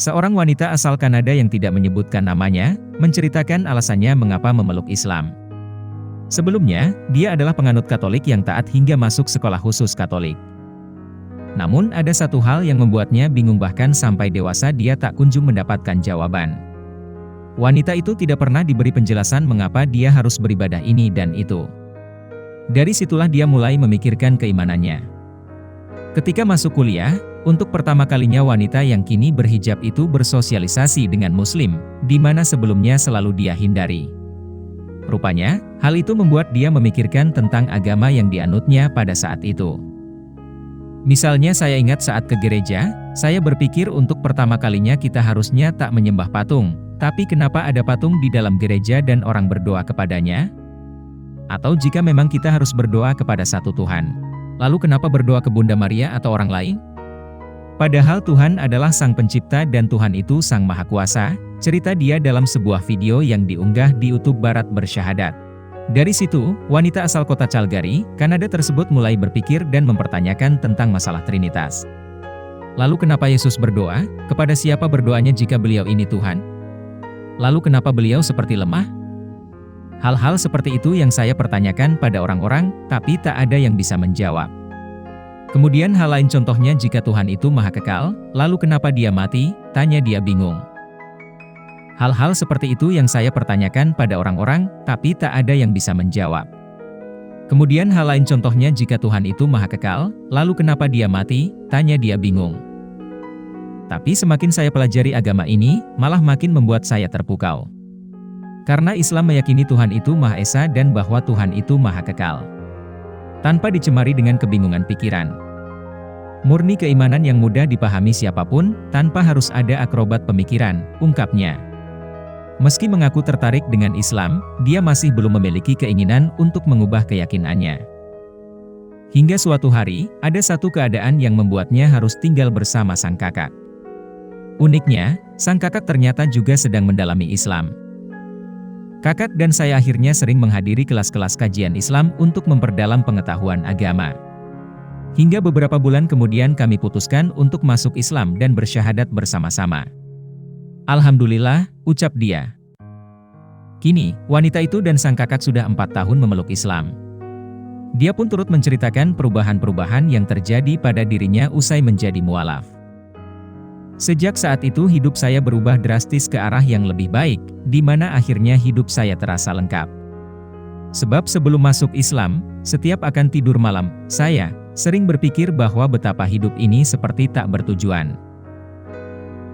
Seorang wanita asal Kanada yang tidak menyebutkan namanya, menceritakan alasannya mengapa memeluk Islam. Sebelumnya, dia adalah penganut Katolik yang taat hingga masuk sekolah khusus Katolik. Namun ada satu hal yang membuatnya bingung, bahkan sampai dewasa dia tak kunjung mendapatkan jawaban. Wanita itu tidak pernah diberi penjelasan mengapa dia harus beribadah ini dan itu. Dari situlah dia mulai memikirkan keimanannya. Ketika masuk kuliah, untuk pertama kalinya wanita yang kini berhijab itu bersosialisasi dengan Muslim, di mana sebelumnya selalu dia hindari. Rupanya, hal itu membuat dia memikirkan tentang agama yang dianutnya pada saat itu. Misalnya saya ingat saat ke gereja, saya berpikir untuk pertama kalinya kita harusnya tak menyembah patung, tapi kenapa ada patung di dalam gereja dan orang berdoa kepadanya? Atau jika memang kita harus berdoa kepada satu Tuhan, lalu kenapa berdoa ke Bunda Maria atau orang lain? Padahal Tuhan adalah Sang Pencipta dan Tuhan itu Sang Maha Kuasa, cerita dia dalam sebuah video yang diunggah di YouTube Barat bersyahadat. Dari situ, wanita asal kota Calgary, Kanada tersebut mulai berpikir dan mempertanyakan tentang masalah Trinitas. Lalu kenapa Yesus berdoa? Kepada siapa berdoanya jika beliau ini Tuhan? Lalu kenapa beliau seperti lemah? Hal-hal seperti itu yang saya pertanyakan pada orang-orang, tapi tak ada yang bisa menjawab. Kemudian hal lain, contohnya jika Tuhan itu Maha Kekal, lalu kenapa dia mati? Tanya dia bingung. Hal-hal seperti itu yang saya pertanyakan pada orang-orang, tapi tak ada yang bisa menjawab. Kemudian hal lain, contohnya jika Tuhan itu Maha Kekal, lalu kenapa dia mati? Tanya dia bingung. Tapi semakin saya pelajari agama ini, malah makin membuat saya terpukau. Karena Islam meyakini Tuhan itu Maha Esa dan bahwa Tuhan itu Maha Kekal. Tanpa dicemari dengan kebingungan pikiran. Murni keimanan yang mudah dipahami siapapun, tanpa harus ada akrobat pemikiran, ungkapnya. Meski mengaku tertarik dengan Islam, dia masih belum memiliki keinginan untuk mengubah keyakinannya. Hingga suatu hari, ada satu keadaan yang membuatnya harus tinggal bersama sang kakak. Uniknya, sang kakak ternyata juga sedang mendalami Islam. Kakak dan saya akhirnya sering menghadiri kelas-kelas kajian Islam untuk memperdalam pengetahuan agama. Hingga beberapa bulan kemudian kami putuskan untuk masuk Islam dan bersyahadat bersama-sama. Alhamdulillah, ucap dia. Kini, wanita itu dan sang kakak sudah 4 tahun memeluk Islam. Dia pun turut menceritakan perubahan-perubahan yang terjadi pada dirinya usai menjadi mualaf. Sejak saat itu hidup saya berubah drastis ke arah yang lebih baik, di mana akhirnya hidup saya terasa lengkap. Sebab sebelum masuk Islam, setiap akan tidur malam, saya sering berpikir bahwa betapa hidup ini seperti tak bertujuan.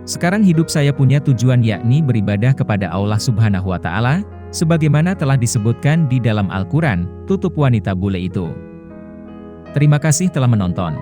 Sekarang hidup saya punya tujuan, yakni beribadah kepada Allah Subhanahu wa Ta'ala, sebagaimana telah disebutkan di dalam Al-Quran, tutup wanita bule itu. Terima kasih telah menonton.